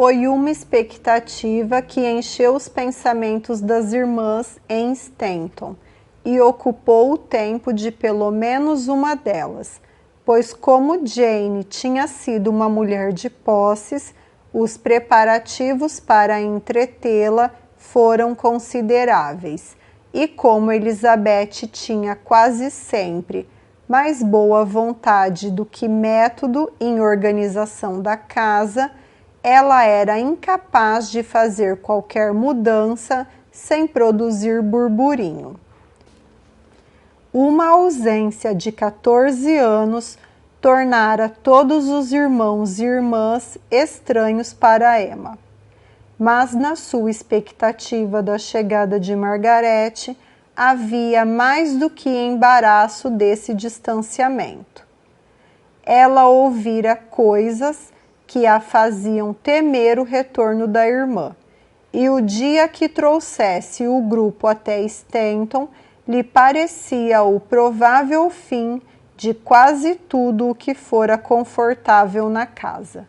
Foi uma expectativa que encheu os pensamentos das irmãs em Stanton e ocupou o tempo de pelo menos uma delas, pois como Jane tinha sido uma mulher de posses, os preparativos para entretê-la foram consideráveis, e como Elizabeth tinha quase sempre mais boa vontade do que método em organização da casa, ela era incapaz de fazer qualquer mudança sem produzir burburinho. Uma ausência de 14 anos tornara todos os irmãos e irmãs estranhos para Emma. Mas na sua expectativa da chegada de Margaret, havia mais do que embaraço desse distanciamento. Ela ouvira coisas que a faziam temer o retorno da irmã, e o dia que trouxesse o grupo até Stanton lhe parecia o provável fim de quase tudo o que fora confortável na casa.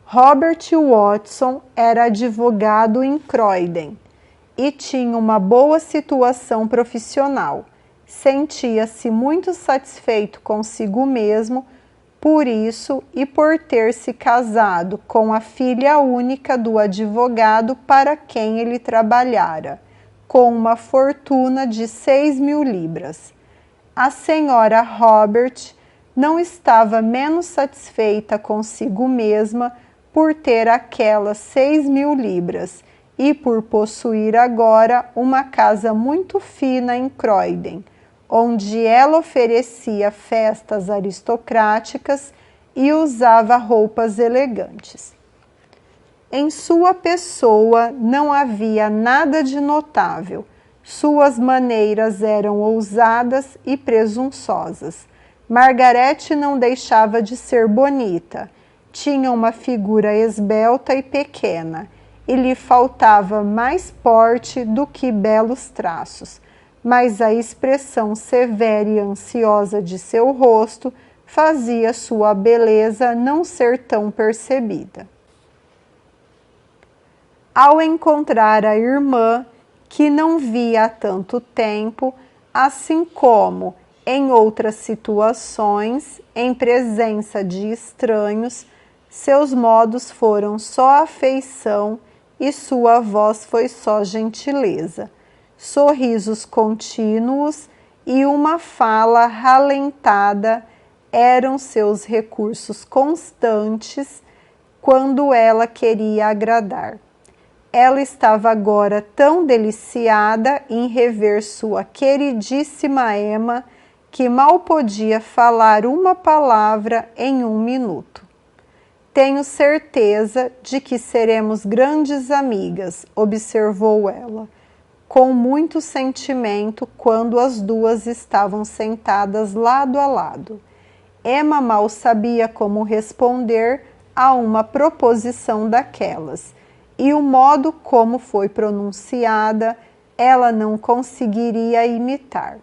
Robert Watson era advogado em Croydon e tinha uma boa situação profissional. Sentia-se muito satisfeito consigo mesmo por isso e por ter se casado com a filha única do advogado para quem ele trabalhara, com uma fortuna de 6.000 libras. A senhora Robert não estava menos satisfeita consigo mesma por ter aquelas 6.000 libras e por possuir agora uma casa muito fina em Croydon, onde ela oferecia festas aristocráticas e usava roupas elegantes. Em sua pessoa não havia nada de notável. Suas maneiras eram ousadas e presunçosas. Margaret não deixava de ser bonita. Tinha uma figura esbelta e pequena, e lhe faltava mais porte do que belos traços, mas a expressão severa e ansiosa de seu rosto fazia sua beleza não ser tão percebida. Ao encontrar a irmã, que não via há tanto tempo, assim como em outras situações, em presença de estranhos, seus modos foram só afeição e sua voz foi só gentileza. Sorrisos contínuos e uma fala ralentada eram seus recursos constantes quando ela queria agradar. Ela estava agora tão deliciada em rever sua queridíssima Emma que mal podia falar uma palavra em 1 minuto. Tenho certeza de que seremos grandes amigas, observou ela, com muito sentimento quando as duas estavam sentadas lado a lado. Emma mal sabia como responder a uma proposição daquelas, e o modo como foi pronunciada ela não conseguiria imitar.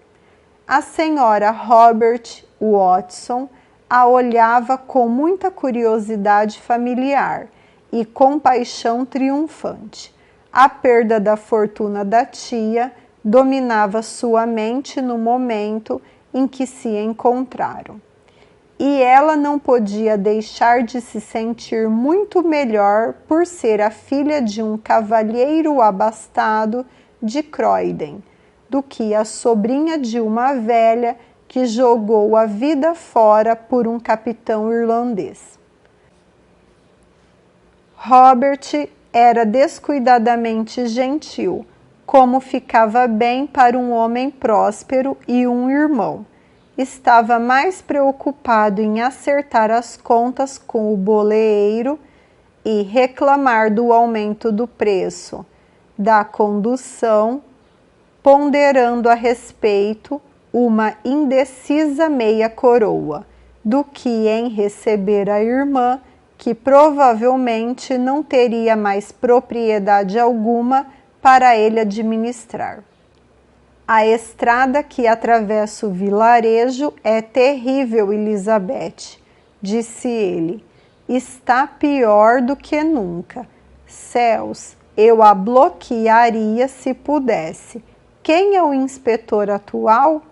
A senhora Robert Watson a olhava com muita curiosidade familiar e compaixão triunfante. A perda da fortuna da tia dominava sua mente no momento em que se encontraram. E ela não podia deixar de se sentir muito melhor por ser a filha de um cavalheiro abastado de Croydon, do que a sobrinha de uma velha que jogou a vida fora por um capitão irlandês. Robert era descuidadamente gentil, como ficava bem para um homem próspero e um irmão. Estava mais preocupado em acertar as contas com o boleeiro e reclamar do aumento do preço da condução, ponderando a respeito uma indecisa meia coroa, do que em receber a irmã, que provavelmente não teria mais propriedade alguma para ele administrar. A estrada que atravessa o vilarejo é terrível, Elizabeth, disse ele. Está pior do que nunca. Céus, eu a bloquearia se pudesse. Quem é o inspetor atual?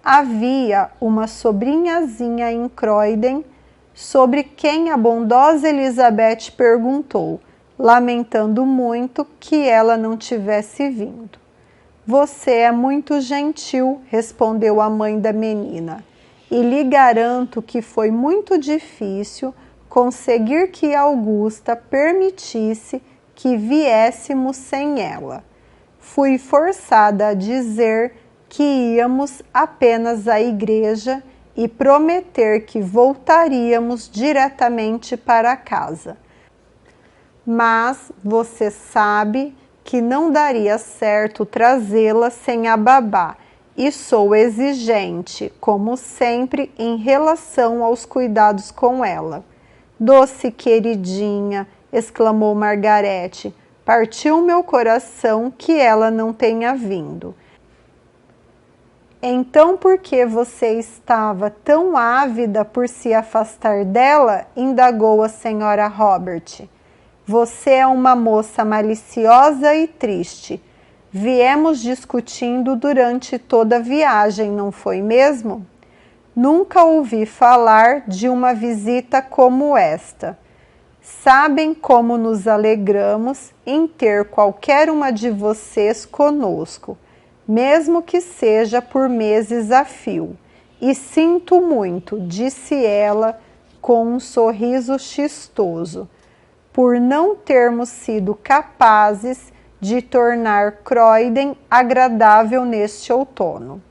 Havia uma sobrinhazinha em Croydon, sobre quem a bondosa Elizabeth perguntou, lamentando muito que ela não tivesse vindo. Você é muito gentil, respondeu a mãe da menina, e lhe garanto que foi muito difícil conseguir que Augusta permitisse que viéssemos sem ela. Fui forçada a dizer que íamos apenas à igreja e prometer que voltaríamos diretamente para casa. Mas você sabe que não daria certo trazê-la sem a babá, e sou exigente, como sempre, em relação aos cuidados com ela. Doce queridinha, exclamou Margarete, partiu meu coração que ela não tenha vindo. Então por que você estava tão ávida por se afastar dela? Indagou a senhora Robert. Você é uma moça maliciosa e triste. Viemos discutindo durante toda a viagem, não foi mesmo? Nunca ouvi falar de uma visita como esta. Sabem como nos alegramos em ter qualquer uma de vocês conosco, mesmo que seja por meses a fio. E sinto muito, disse ela com um sorriso chistoso, por não termos sido capazes de tornar Croydon agradável neste outono.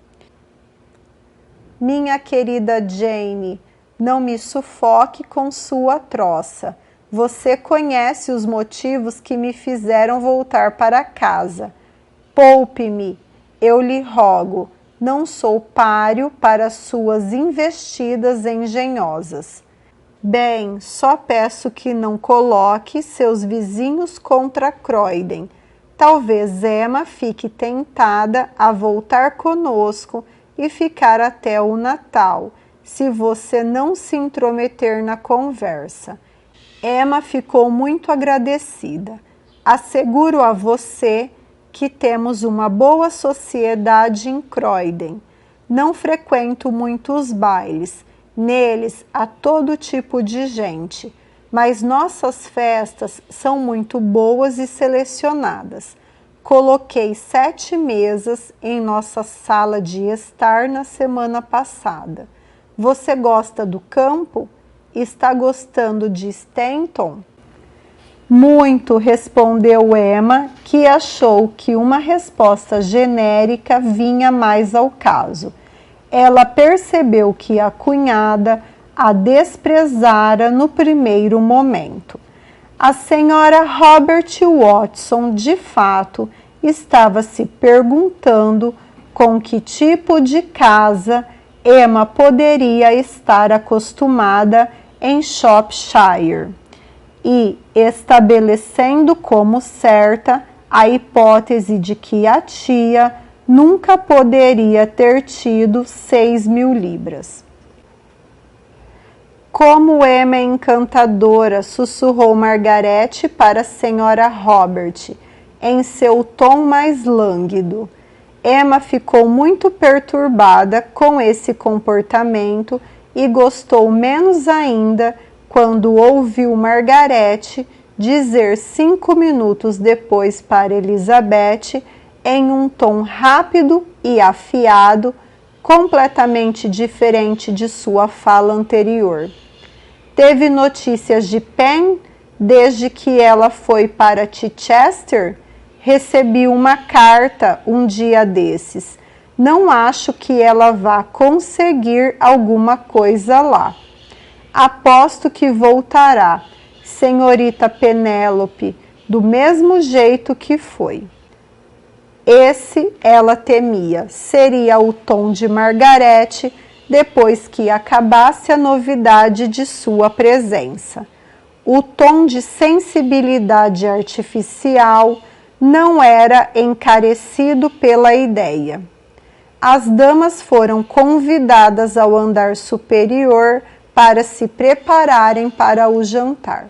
Minha querida Jane, não me sufoque com sua troça. Você conhece os motivos que me fizeram voltar para casa. Poupe-me, eu lhe rogo, não sou páreo para suas investidas engenhosas. Bem, só peço que não coloque seus vizinhos contra Croydon. Talvez Emma fique tentada a voltar conosco e ficar até o Natal, se você não se intrometer na conversa. Emma ficou muito agradecida. Asseguro a você que temos uma boa sociedade em Croydon. Não frequento muitos bailes. Neles há todo tipo de gente, mas nossas festas são muito boas e selecionadas. Coloquei 7 mesas em nossa sala de estar na semana passada. Você gosta do campo? Está gostando de Stanton? Muito, respondeu Emma, que achou que uma resposta genérica vinha mais ao caso. Ela percebeu que a cunhada a desprezara no primeiro momento. A senhora Robert Watson, de fato, estava se perguntando com que tipo de casa Emma poderia estar acostumada em Shropshire e estabelecendo como certa a hipótese de que a tia nunca poderia ter tido 6.000 libras. Como Emma é encantadora, sussurrou Margarete para a senhora Robert, em seu tom mais lânguido. Emma ficou muito perturbada com esse comportamento e gostou menos ainda quando ouviu Margarete dizer 5 minutos depois para Elizabeth, em um tom rápido e afiado, completamente diferente de sua fala anterior. Teve notícias de Penn desde que ela foi para Chichester? Recebi uma carta um dia desses. Não acho que ela vá conseguir alguma coisa lá. Aposto que voltará, senhorita Penélope, do mesmo jeito que foi. Esse, ela temia, seria o tom de Margarete depois que acabasse a novidade de sua presença. O tom de sensibilidade artificial não era encarecido pela ideia. As damas foram convidadas ao andar superior para se prepararem para o jantar.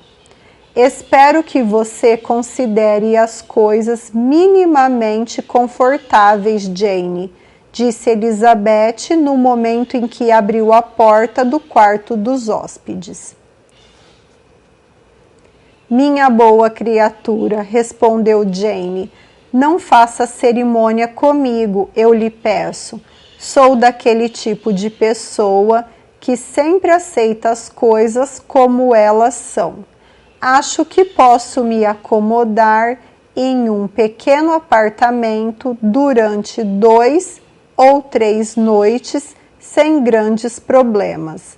Espero que você considere as coisas minimamente confortáveis, Jane, disse Elizabeth no momento em que abriu a porta do quarto dos hóspedes. Minha boa criatura, respondeu Jane, não faça cerimônia comigo, eu lhe peço. Sou daquele tipo de pessoa que sempre aceita as coisas como elas são. Acho que posso me acomodar em um pequeno apartamento durante 2 ou 3 noites sem grandes problemas.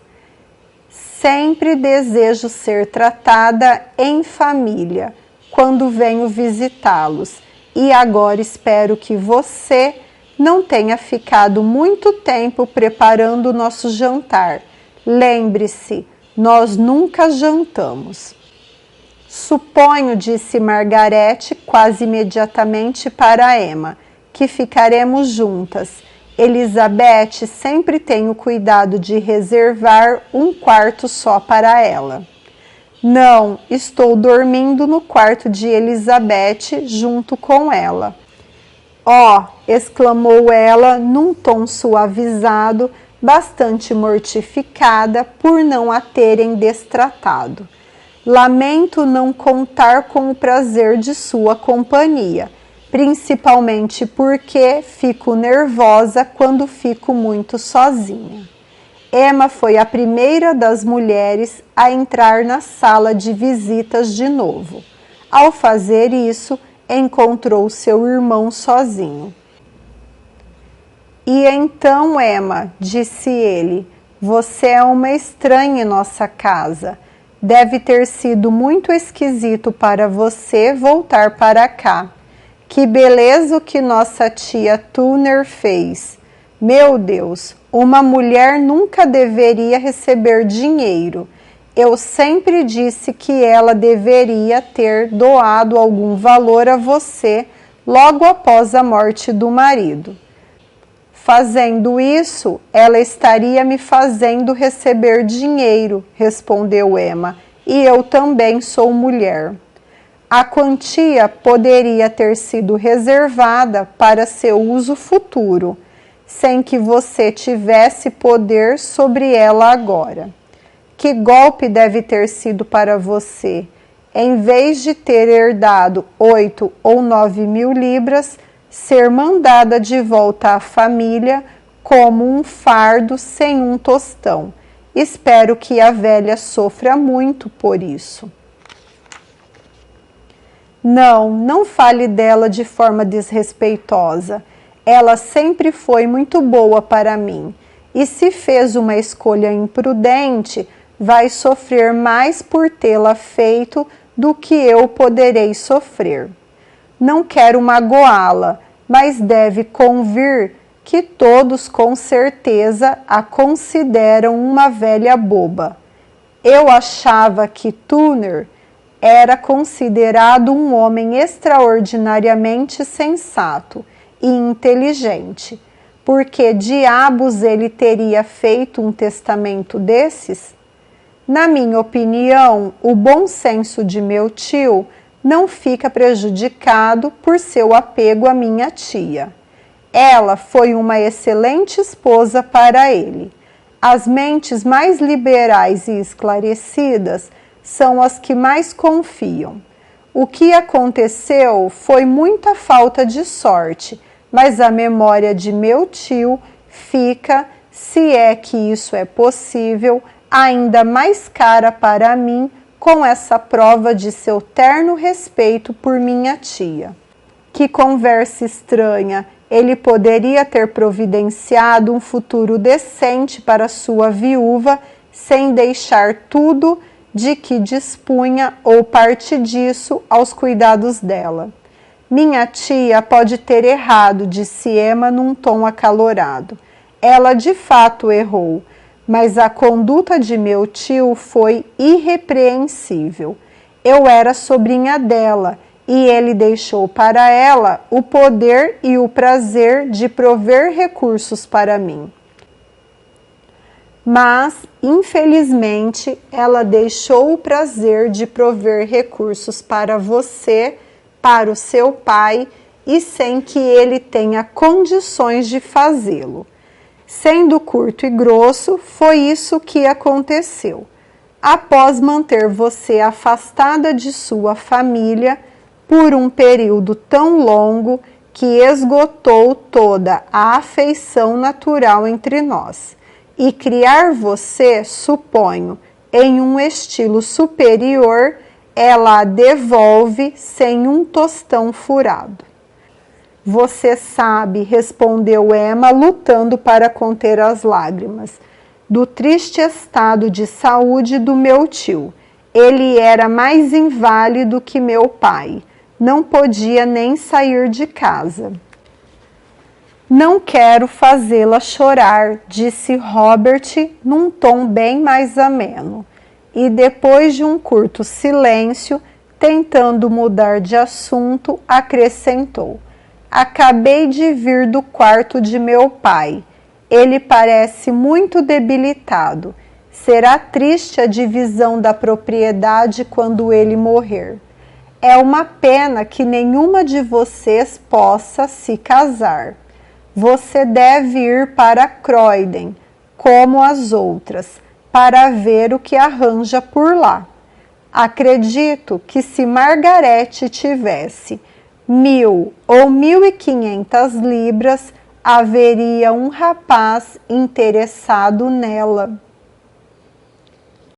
Sempre desejo ser tratada em família quando venho visitá-los e agora espero que você não tenha ficado muito tempo preparando o nosso jantar. Lembre-se, nós nunca jantamos. Suponho, disse Margarete quase imediatamente para Emma, que ficaremos juntas. Elizabeth sempre tem o cuidado de reservar um quarto só para ela. Não, estou dormindo no quarto de Elizabeth junto com ela. Oh, exclamou ela num tom suavizado, bastante mortificada por não a terem destratado. Lamento não contar com o prazer de sua companhia, principalmente porque fico nervosa quando fico muito sozinha. Emma foi a primeira das mulheres a entrar na sala de visitas de novo. Ao fazer isso, encontrou seu irmão sozinho. E então, Emma, disse ele, você é uma estranha em nossa casa. Deve ter sido muito esquisito para você voltar para cá. Que beleza o que nossa tia Turner fez. Meu Deus, uma mulher nunca deveria receber dinheiro. Eu sempre disse que ela deveria ter doado algum valor a você logo após a morte do marido. Fazendo isso, ela estaria me fazendo receber dinheiro, respondeu Emma, e eu também sou mulher. A quantia poderia ter sido reservada para seu uso futuro, sem que você tivesse poder sobre ela agora. Que golpe deve ter sido para você? Em vez de ter herdado 8 ou 9 mil libras, ser mandada de volta à família como um fardo sem um tostão. Espero que a velha sofra muito por isso. Não fale dela de forma desrespeitosa. Ela sempre foi muito boa para mim. E se fez uma escolha imprudente, vai sofrer mais por tê-la feito do que eu poderei sofrer. Não quero magoá-la, mas deve convir que todos com certeza a consideram uma velha boba. Eu achava que Turner era considerado um homem extraordinariamente sensato e inteligente. Por que diabos ele teria feito um testamento desses? Na minha opinião, o bom senso de meu tio não fica prejudicado por seu apego à minha tia. Ela foi uma excelente esposa para ele. As mentes mais liberais e esclarecidas são as que mais confiam. O que aconteceu foi muita falta de sorte, mas a memória de meu tio fica, se é que isso é possível, ainda mais cara para mim com essa prova de seu terno respeito por minha tia. Que conversa estranha! Ele poderia ter providenciado um futuro decente para sua viúva sem deixar tudo de que dispunha ou parte disso aos cuidados dela. Minha tia pode ter errado, disse Emma num tom acalorado. Ela de fato errou, mas a conduta de meu tio foi irrepreensível. Eu era sobrinha dela e ele deixou para ela o poder e o prazer de prover recursos para mim. mas, infelizmente, ela deixou o prazer de prover recursos para você, para o seu pai, e sem que ele tenha condições de fazê-lo. Sendo curto e grosso, foi isso que aconteceu. Após manter você afastada de sua família por um período tão longo que esgotou toda a afeição natural entre nós, e criar você, suponho, em um estilo superior, ela a devolve sem um tostão furado. Você sabe, respondeu Emma, lutando para conter as lágrimas, do triste estado de saúde do meu tio. Ele era mais inválido que meu pai. Não podia nem sair de casa. Não quero fazê-la chorar, disse Robert num tom bem mais ameno. E depois de um curto silêncio, tentando mudar de assunto, acrescentou: acabei de vir do quarto de meu pai. Ele parece muito debilitado. Será triste a divisão da propriedade quando ele morrer. É uma pena que nenhuma de vocês possa se casar. Você deve ir para Croydon, como as outras, para ver o que arranja por lá. Acredito que se Margarete tivesse 1.000 ou 1.500 libras, haveria um rapaz interessado nela.